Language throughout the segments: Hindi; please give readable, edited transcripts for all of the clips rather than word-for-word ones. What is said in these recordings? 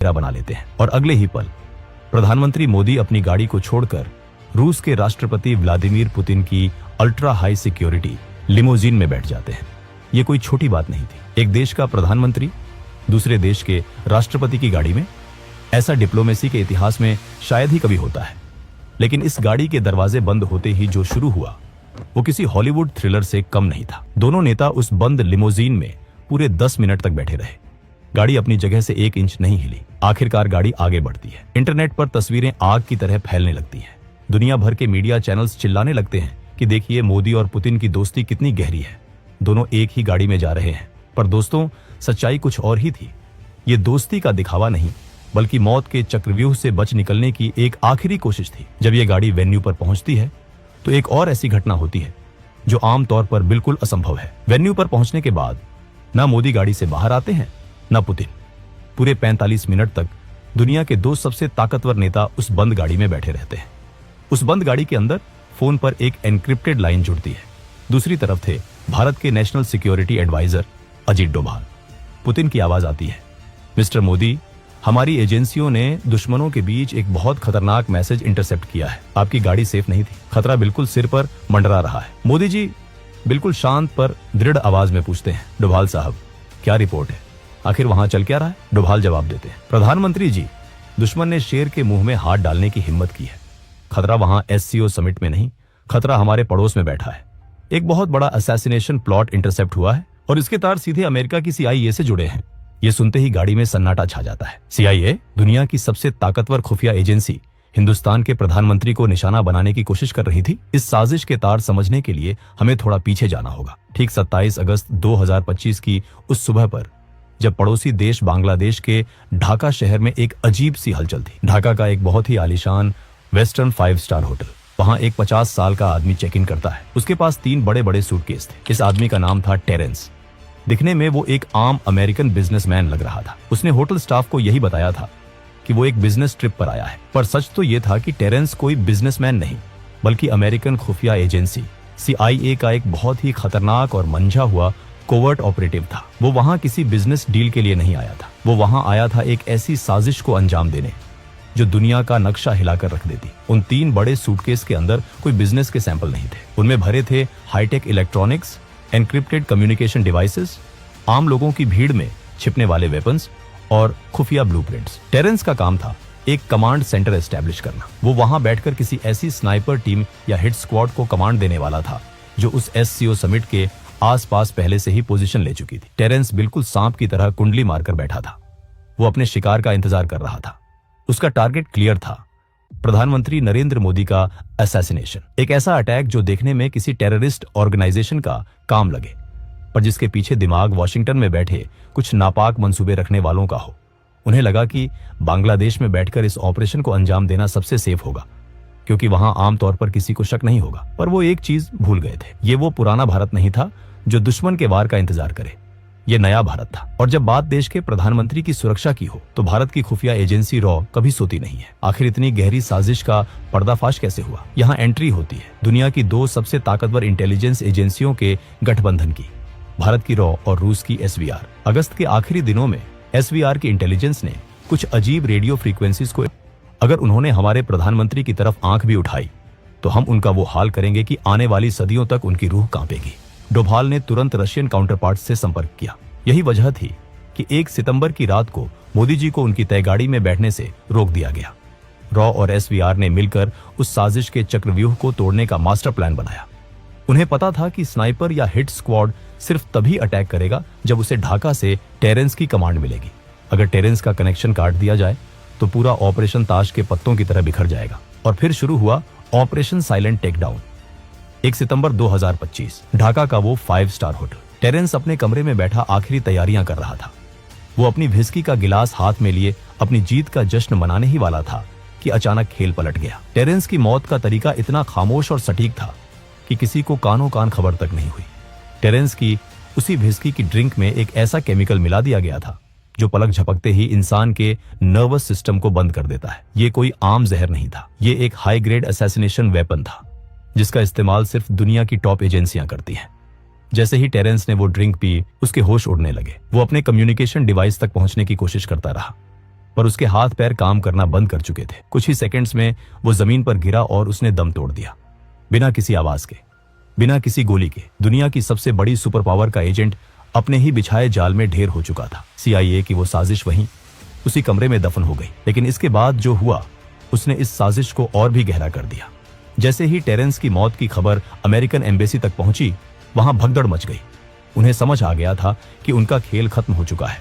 घेरा बना लेते हैं और अगले ही पल प्रधानमंत्री मोदी अपनी गाड़ी को छोड़कर रूस के राष्ट्रपति व्लादिमीर पुतिन की अल्ट्रा हाई सिक्योरिटी लिमोजीन में बैठ जाते हैं। ये कोई छोटी बात नहीं थी। एक देश का प्रधानमंत्री दूसरे देश के राष्ट्रपति की गाड़ी में, ऐसा डिप्लोमेसी के इतिहास में शायद ही कभी होता है। लेकिन इस गाड़ी के दरवाजे बंद होते ही जो शुरू हुआ वो किसी हॉलीवुड थ्रिलर से कम नहीं था। दोनों नेता उस बंद लिमोजीन में पूरे 10 मिनट तक बैठे रहे। गाड़ी अपनी जगह से 1 इंच नहीं हिली। आखिरकार गाड़ी आगे बढ़ती है। इंटरनेट पर तस्वीरें आग की तरह फैलने लगती हैं। दुनिया भर के मीडिया चैनल्स चिल्लाने लगते हैं कि देखिए मोदी और पुतिन की दोस्ती कितनी गहरी है। दोनों एक ही गाड़ी में जा रहे हैं। पर दोस्तों, सच्चाई कुछ और ही थी। ये दोस्ती का दिखावा नहीं, बल्कि मौत के चक्रव्यूह से बच निकलने की एक आखिरी कोशिश थी। जब ये गाड़ी वेन्यू पर पहुंचती है तो एक और ऐसी घटना होती है जो आमतौर पर बिल्कुल असंभव है। वेन्यू पर पहुंचने के बाद ना मोदी गाड़ी से बाहर आते हैं ना पुतिन। पूरे 45 मिनट तक दुनिया के 2 सबसे ताकतवर नेता उस बंद गाड़ी में बैठे रहते हैं। उस बंद गाड़ी के अंदर फोन पर एक एनक्रिप्टेड लाइन जुड़ती है। दूसरी तरफ थे भारत के national security advisor Ajit Doval. Putin की आवाज आती है, मिस्टर मोदी, हमारी एजेंसियों ने दुश्मनों के बीच एक बहुत खतरनाक मैसेज इंटरसेप्ट किया है। आपकी गाड़ी सेफ नहीं थी। खतरा बिल्कुल सिर पर मंडरा रहा है। मोदी जी बिल्कुल शांत पर दृढ़ आवाज में पूछते हैं, डोभाल साहब, क्या रिपोर्ट है? आखिर वहां चल क्या रहा है? डोभाल जवाब देते हैं, प्रधानमंत्री जी, दुश्मन ने शेर के मुंह में हाथ डालने की हिम्मत की है। खतरा वहां एससीओ समिट में नहीं, खतरा हमारे पड़ोस में बैठा है। एक बहुत बड़ा असैसिनेशन प्लॉट इंटरसेप्ट हुआ है और इसके तार सीधे अमेरिका की CIA से जुड़े हैं। ये सुनते ही गाड़ी में सन्नाटा छा जाता है। CIA, दुनिया की सबसे ताकतवर खुफिया एजेंसी, हिंदुस्तान के प्रधानमंत्री को निशाना बनाने की कोशिश कर रही थी। इस साजिश के तार समझने के लिए हमें थोड़ा पीछे जाना होगा। ठीक 27 अगस्त 2025 की उस सुबह पर, जब पड़ोसी देश बांग्लादेश के ढाका शहर में एक अजीब सी हलचल थी। ढाका का एक बहुत ही आलीशान वेस्टर्न 5 स्टार होटल। वहां एक 50 साल का आदमी चेक इन करता है। उसके पास 3 बड़े बड़े सूटकेस थे। इस आदमी का नाम था टेरेंस। दिखने में वो एक आम अमेरिकन बिजनेसमैन लग रहा था। उसने होटल स्टाफ को यही बताया था कि वो एक बिजनेस ट्रिप पर आया है। पर सच तो ये था कि टेरेंस कोई बिजनेसमैन नहीं, बल्कि अमेरिकन खुफिया एजेंसी CIA का एक बहुत ही खतरनाक और मंझा हुआ कोवर्ट ऑपरेटिव था। वो वहां किसी बिजनेस डील के लिए नहीं आया था। वो वहां आया था एक ऐसी साजिश को अंजाम देने जो दुनिया का नक्शा हिलाकर रख देती। उन 3 बड़े सूटकेस के अंदर कोई बिजनेस के सैंपल नहीं थे। उनमें भरे थे hi tech electronics, encrypted communication devices, आम लोगों की भीड़ में छिपने वाले वेपन्स और खुफिया ब्लूप्रिंट्स। टेरेंस का काम था एक कमांड सेंटर एस्टेब्लिश करना। वो वहां बैठकर किसी ऐसी स्नाइपर टीम या हिट स्क्वाड को कमांड देने वाला था जो उस SCO समिट के आसपास पहले से ही पोजीशन ले चुकी थी। टेरेंस बिल्कुल सांप की तरह कुंडली मारकर बैठा था। वो अपने शिकार का इंतजार कर रहा था। उसका टारगेट क्लियर था, प्रधानमंत्री नरेंद्र मोदी का असैसिनेशन। एक ऐसा अटैक जो देखने में किसी टेररिस्ट ऑर्गेनाइजेशन का काम लगे, पर जिसके पीछे दिमाग वॉशिंगटन में बैठे कुछ नापाक मंसूबे रखने वालों का हो। उन्हें लगा कि बांग्लादेश में बैठकर इस ऑपरेशन को अंजाम देना सबसे सेफ होगा, क्योंकि वहां आमतौर पर किसी को शक नहीं होगा। पर वो एक चीज भूल गए थे, ये वो पुराना भारत नहीं था जो दुश्मन के वार का इंतजार करे। ये नया भारत था। और जब बात देश के प्रधानमंत्री की सुरक्षा की हो तो भारत की खुफिया एजेंसी रॉ कभी सोती नहीं है। आखिर इतनी गहरी साजिश का पर्दाफाश कैसे हुआ? यहाँ एंट्री होती है दुनिया की 2 सबसे ताकतवर इंटेलिजेंस एजेंसियों के गठबंधन की, भारत की रॉ और रूस की SVR। अगस्त के आखिरी दिनों में SVR की इंटेलिजेंस ने कुछ अजीब रेडियो फ्रीक्वेंसीज को, अगर उन्होंने हमारे प्रधानमंत्री की तरफ आंख भी उठाई तो हम उनका वो हाल करेंगे कि आने वाली सदियों तक उनकी रूह कांपेगी। डोभाल ने तुरंत रशियन काउंटरपार्ट से संपर्क किया। यही वजह थी कि 1 सितंबर की रात को मोदी जी को उनकी तय गाड़ी में बैठने से रोक दिया गया। रॉ और SVR ने मिलकर उस साजिश के चक्रव्यूह को तोड़ने का मास्टर प्लान बनाया। उन्हें पता था कि स्नाइपर या हिट स्क्वाड सिर्फ तभी अटैक करेगा जब उसे ढाका से टेरेंस की कमांड मिलेगी। अगर टेरेंस का कनेक्शन काट दिया जाए तो पूरा ऑपरेशन ताश के पत्तों की तरह बिखर जाएगा। और फिर शुरू हुआ ऑपरेशन साइलेंट टेकडाउन। 1 सितंबर 2025, ढाका का वो 5 स्टार होटल। टेरेंस अपने कमरे में बैठा आखिरी तैयारियां कर रहा था। वो अपनी व्हिस्की का गिलास हाथ में लिए अपनी जीत का जश्न मनाने ही वाला था कि अचानक खेल पलट गया। टेरेंस की मौत का तरीका इतना खामोश और सटीक था कि किसी को कानों कान खबर तक नहीं हुई। टेरेंस की उसी व्हिस्की की ड्रिंक में एक ऐसा केमिकल मिला दिया गया था जो पलक झपकते ही इंसान के नर्वस सिस्टम को बंद कर देता है। ये कोई आम जहर नहीं था, ये एक हाई ग्रेड असैसिनेशन वेपन था जिसका इस्तेमाल सिर्फ दुनिया की टॉप एजेंसियां करती हैं। जैसे ही टेरेंस ने वो ड्रिंक पी, उसके होश उड़ने लगे। वो अपने कम्युनिकेशन डिवाइस तक पहुंचने की कोशिश करता रहा, पर उसके हाथ पैर काम करना बंद कर चुके थे। कुछ ही सेकंड्स में वो जमीन पर गिरा और उसने दम तोड़ दिया, बिना किसी आवाज के, बिना किसी गोली के। दुनिया की सबसे बड़ी सुपर पावर का एजेंट अपने ही बिछाए जाल में ढेर हो चुका था। CIA की वो साजिश वहीं उसी कमरे में दफन हो गई। लेकिन इसके बाद जो हुआ उसने इस साजिश को और भी गहरा कर दिया। जैसे ही टेरेंस की मौत की खबर अमेरिकन एम्बेसी तक पहुंची, वहां भगदड़ मच गई। उन्हें समझ आ गया था कि उनका खेल खत्म हो चुका है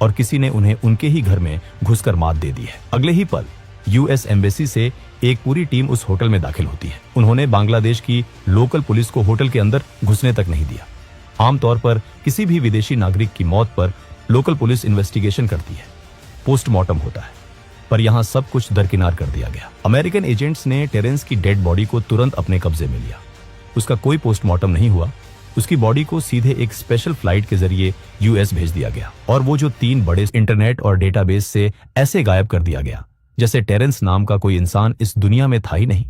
और किसी ने उन्हें उनके ही घर में घुसकर मात दे दी है। अगले ही पल US एम्बेसी से एक पूरी टीम उस होटल में दाखिल होती है। उन्होंने बांग्लादेश की लोकल पुलिस को होटल के अंदर घुसने तक नहीं दिया। आमतौर पर किसी भी विदेशी नागरिक की मौत पर लोकल पुलिस इन्वेस्टिगेशन करती है, पोस्टमार्टम होता है, पर यहां सब कुछ दरकिनार कर दिया गया। अमेरिकन एजेंट्स ने टेरेंस की डेड बॉडी को तुरंत अपने कब्जे में लिया। उसका कोई पोस्टमार्टम नहीं हुआ। उसकी बॉडी को सीधे एक स्पेशल फ्लाइट के जरिए US भेज दिया गया और वो जो 3 बड़े इंटरनेट और डेटाबेस से ऐसे गायब कर दिया गया जैसे टेरेंस नाम का कोई इंसान इस दुनिया में था ही नहीं।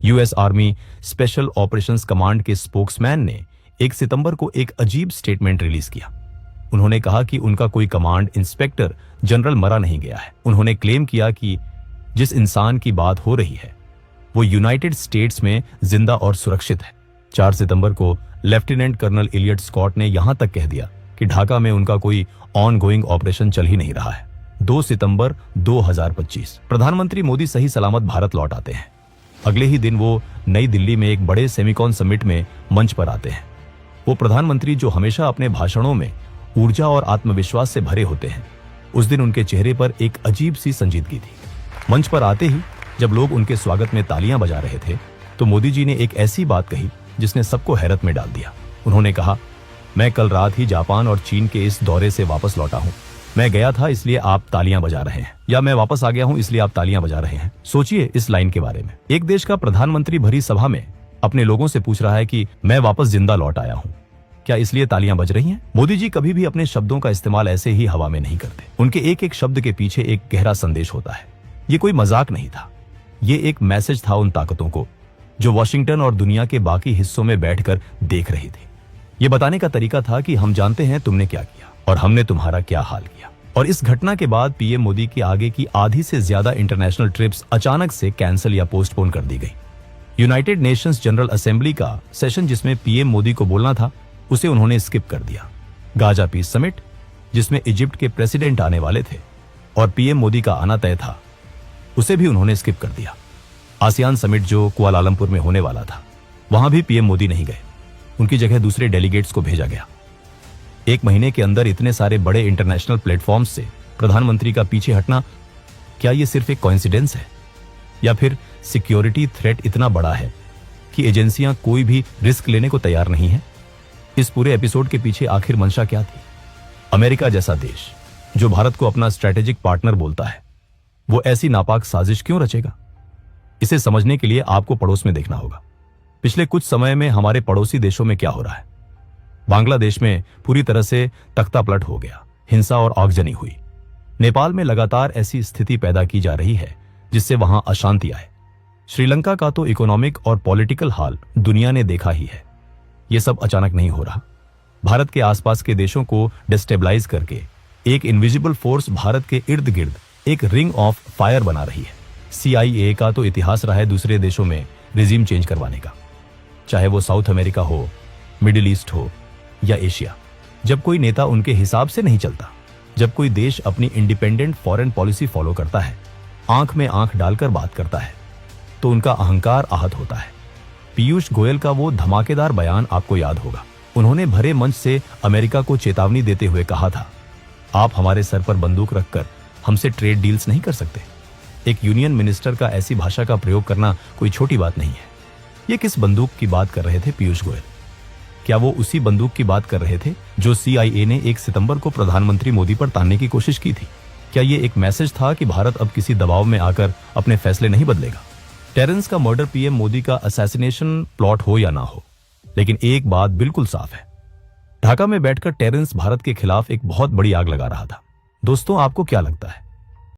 US army special operations command के स्पोक्समैन ने 1 सितंबर को एक अजीब स्टेटमेंट रिलीज किया। उन्होंने कहा कि उनका कोई कमांड इंस्पेक्टर जनरल मरा नहीं गया है। उन्होंने क्लेम किया कि जिस इंसान की बात हो रही है वो यूनाइटेड स्टेट्स में जिंदा और सुरक्षित है। 4 सितंबर को लेफ्टिनेंट कर्नल इलियट स्कॉट ने यहां तक कह दिया कि ढाका में उनका कोई ऑन गोइंग ऑपरेशन चल ही नहीं रहा है। 2 सितंबर 2025 प्रधानमंत्री मोदी सही सलामत भारत लौट आते हैं। अगले ही दिन वो नई दिल्ली में एक बड़े सेमिकॉन समिट में मंच पर आते हैं। वो प्रधानमंत्री जो हमेशा अपने भाषणों में ऊर्जा और आत्मविश्वास से भरे होते हैं, उस दिन उनके चेहरे पर एक अजीब सी संजीदगी थी। मंच पर आते ही जब लोग उनके स्वागत में तालियां बजा रहे थे तो मोदी जी ने एक ऐसी बात कही जिसने सबको हैरत में डाल दिया। उन्होंने कहा, मैं कल रात ही जापान और चीन के इस दौरे से वापस लौटा हूं। मैं गया था इसलिए आप तालियां बजा रहे हैं, या मैं वापस आ गया हूं इसलिए आप तालियां बजा रहे हैं। सोचिए इस लाइन के बारे में। एक देश का प्रधानमंत्री भरी सभा में अपने लोगों से पूछ रहा है कि मैं वापस जिंदा लौट आया हूं, क्या इसलिए तालियां बज रही हैं? मोदी जी कभी भी अपने शब्दों का इस्तेमाल ऐसे ही हवा में नहीं करते। उनके एक एक शब्द के पीछे एक गहरा संदेश होता है। ये कोई मजाक नहीं था, ये एक मैसेज था उन ताकतों को जो वॉशिंगटन और दुनिया के बाकी हिस्सों में बैठकर देख रही थी। ये बताने का तरीका था कि हम जानते हैं तुमने क्या किया और हमने तुम्हारा क्या हाल किया। और इस घटना के बाद पीएम मोदी की आगे की आधी से ज्यादा इंटरनेशनल ट्रिप्स अचानक से कैंसिल या पोस्टपोन कर दी गई। यूनाइटेड नेशंस जनरल असेंबली का सेशन जिसमें पीएम मोदी को बोलना था, उसे उन्होंने स्किप कर दिया। गाजा पीस समिट जिसमें इजिप्ट के प्रेसिडेंट आने वाले थे और पीएम मोदी का आना तय था, उसे भी उन्होंने स्किप कर दिया। आसियान समिट जो कुआलालंपुर में होने वाला था, वहां भी पीएम मोदी नहीं गए। उनकी जगह दूसरे डेलीगेट्स को भेजा गया। 1 महीने के अंदर इतने सारे बड़े इंटरनेशनल प्लेटफॉर्म्स से प्रधानमंत्री का पीछे हटना, क्या यह सिर्फ एक कोइंसिडेंस है या फिर सिक्योरिटी थ्रेट इतना बड़ा है कि एजेंसियां कोई भी रिस्क लेने को तैयार नहीं है? इस पूरे एपिसोड के पीछे आखिर मंशा क्या थी? अमेरिका जैसा देश जो भारत को अपना स्ट्रेटेजिक पार्टनर बोलता है, वो ऐसी नापाक साजिश क्यों रचेगा? इसे समझने के लिए आपको पड़ोस में देखना होगा। पिछले कुछ समय में हमारे पड़ोसी देशों में क्या हो रहा है। बांग्लादेश में पूरी तरह से तख्तापलट हो गया, हिंसा और आगजनी हुई। नेपाल में लगातार ऐसी स्थिति पैदा की जा रही है जिससे वहां अशांति आए। श्रीलंका का तो इकोनॉमिक और पॉलिटिकल हाल दुनिया ने देखा ही है। यह सब अचानक नहीं हो रहा। भारत के आसपास के देशों को डिस्टेबलाइज करके एक इनविजिबल फोर्स भारत के इर्द गिर्द एक रिंग ऑफ फायर बना रही है। CIA का तो इतिहास रहा है दूसरे देशों में रिजीम चेंज करवाने का, चाहे वो साउथ अमेरिका हो, मिडिल ईस्ट हो या एशिया। जब कोई नेता उनके हिसाब से नहीं चलता, जब कोई देश अपनी इंडिपेंडेंट फॉरेन पॉलिसी फॉलो करता है, आंख में आंख डालकर बात करता है, तो उनका अहंकार आहत होता है। पीयूष गोयल का वो धमाकेदार बयान आपको याद होगा। उन्होंने भरे मंच से अमेरिका को चेतावनी देते हुए कहा था, आप हमारे सर पर बंदूक रखकर हमसे ट्रेड डील्स नहीं कर सकते। एक यूनियन मिनिस्टर का ऐसी भाषा का प्रयोग करना कोई छोटी बात नहीं है। ये किस बंदूक की बात कर रहे थे पीयूष गोयल? क्या वो उसी बंदूक की बात कर रहे थे जो CIA ने 1 सितंबर को प्रधानमंत्री मोदी पर तानने की कोशिश की थी? क्या ये एक मैसेज था कि भारत अब किसी दबाव में आकर अपने फैसले नहीं बदलेगा? टेरेंस का मर्डर पीएम मोदी का असैसिनेशन प्लॉट हो या ना हो, लेकिन एक बात बिल्कुल साफ है, ढाका में बैठकर टेरेंस भारत के खिलाफ एक बहुत बड़ी आग लगा रहा था। दोस्तों, आपको क्या लगता है,